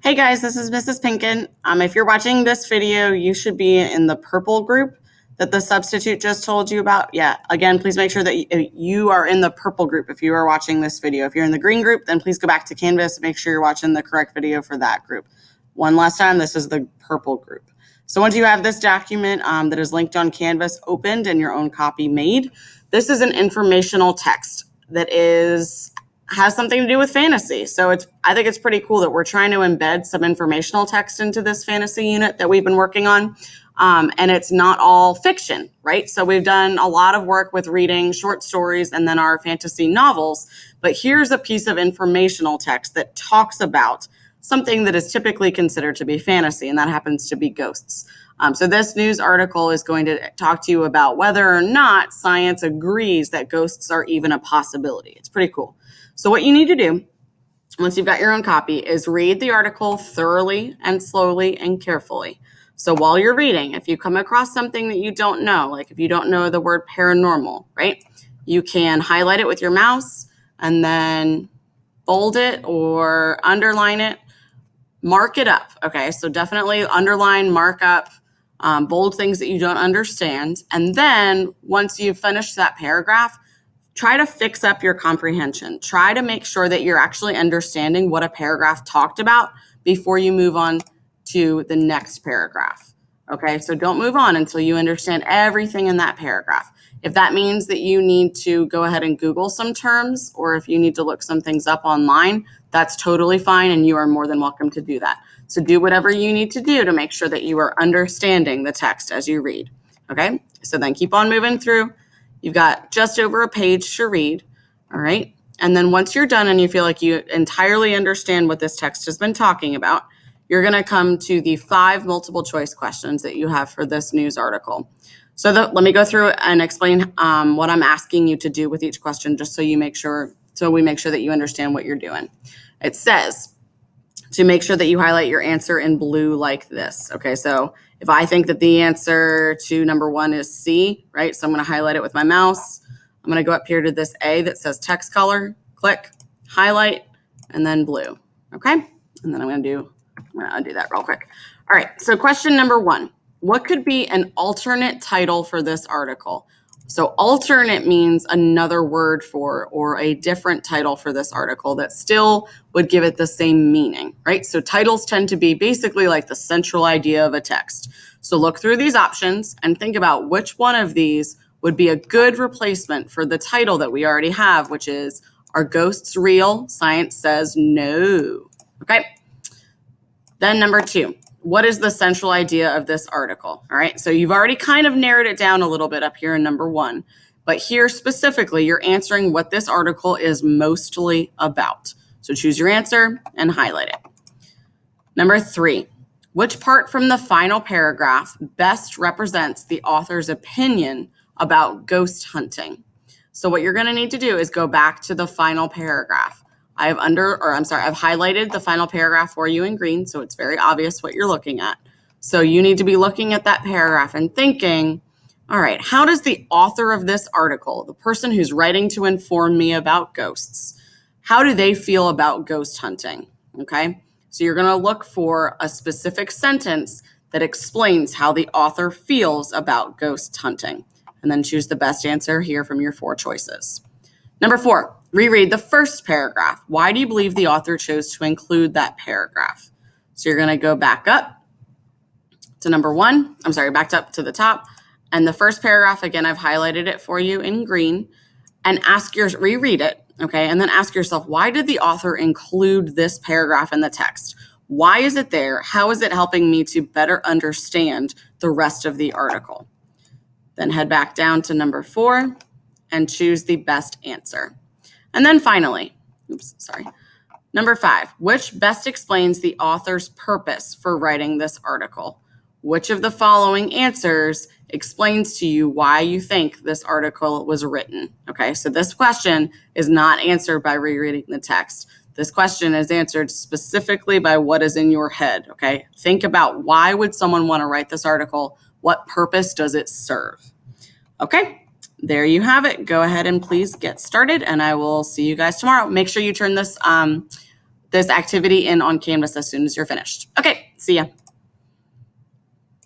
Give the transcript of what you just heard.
Hey guys, this is Mrs. Pinkin. If you're watching this video, you should be in the purple group that the substitute just told you about. Yeah, again, please make sure that you are in the purple group if you are watching this video. If you're in the green group, then please go back to Canvas and make sure you're watching the correct video for that group. One last time, this is the purple group. So once you have this document that is linked on Canvas opened and your own copy made, this is an informational text that has something to do with fantasy. So I think it's pretty cool that we're trying to embed some informational text into this fantasy unit that we've been working on. And it's not all fiction, right? So we've done a lot of work with reading short stories and then our fantasy novels. But here's a piece of informational text that talks about something that is typically considered to be fantasy, and that happens to be ghosts. So this news article is going to talk to you about whether or not science agrees that ghosts are even a possibility. It's pretty cool. So what you need to do, once you've got your own copy, is read the article thoroughly and slowly and carefully. So while you're reading, if you come across something that you don't know, like if you don't know the word paranormal, right, you can highlight it with your mouse and then bold it or underline it, mark it up. Okay, so definitely underline, mark up, bold things that you don't understand. And then once you've finished that paragraph, try to fix up your comprehension. Try to make sure that you're actually understanding what a paragraph talked about before you move on to the next paragraph. Okay, so don't move on until you understand everything in that paragraph. If that means that you need to go ahead and Google some terms, or if you need to look some things up online, that's totally fine, and you are more than welcome to do that. So do whatever you need to do to make sure that you are understanding the text as you read. Okay, so then keep on moving through. You've got just over a page to read, all right? And then once you're done and you feel like you entirely understand what this text has been talking about, you're going to come to the 5 multiple choice questions that you have for this news article. So let me go through and explain what I'm asking you to do with each question, just so we make sure that you understand what you're doing. It says to make sure that you highlight your answer in blue like this. Okay, so if I think that the answer to number 1 is C, right? So I'm going to highlight it with my mouse. I'm going to go up here to this A that says text color, click, highlight, and then blue. Okay, and then I'm going to undo that real quick. All right, so question number 1. What could be an alternate title for this article? So alternate means another word for or a different title for this article that still would give it the same meaning, right? So titles tend to be basically like the central idea of a text. So look through these options and think about which one of these would be a good replacement for the title that we already have, which is, are ghosts real? Science says no. Okay. Then number 2. What is the central idea of this article? All right, so you've already kind of narrowed it down a little bit up here in number 1, but here specifically, you're answering what this article is mostly about. So choose your answer and highlight it. Number 3, which part from the final paragraph best represents the author's opinion about ghost hunting? So what you're going to need to do is go back to the final paragraph. I've highlighted the final paragraph for you in green, so it's very obvious what you're looking at. So you need to be looking at that paragraph and thinking, all right, how does the author of this article, the person who's writing to inform me about ghosts, how do they feel about ghost hunting? Okay, so you're going to look for a specific sentence that explains how the author feels about ghost hunting, and then choose the best answer here from your 4 choices. Number 4, reread the first paragraph. Why do you believe the author chose to include that paragraph? So you're going to go back up to number 1. Backed up to the top. And the first paragraph, again, I've highlighted it for you in green. And reread it, okay? And then ask yourself, why did the author include this paragraph in the text? Why is it there? How is it helping me to better understand the rest of the article? Then head back down to number 4 and choose the best answer. And then finally, number 5, which best explains the author's purpose for writing this article? Which of the following answers explains to you why you think this article was written? Okay, so this question is not answered by rereading the text. This question is answered specifically by what is in your head, okay? Think about, why would someone want to write this article? What purpose does it serve? Okay. There you have it. Go ahead and please get started, and I will see you guys tomorrow. Make sure you turn this this activity in on Canvas as soon as you're finished. Okay, see ya.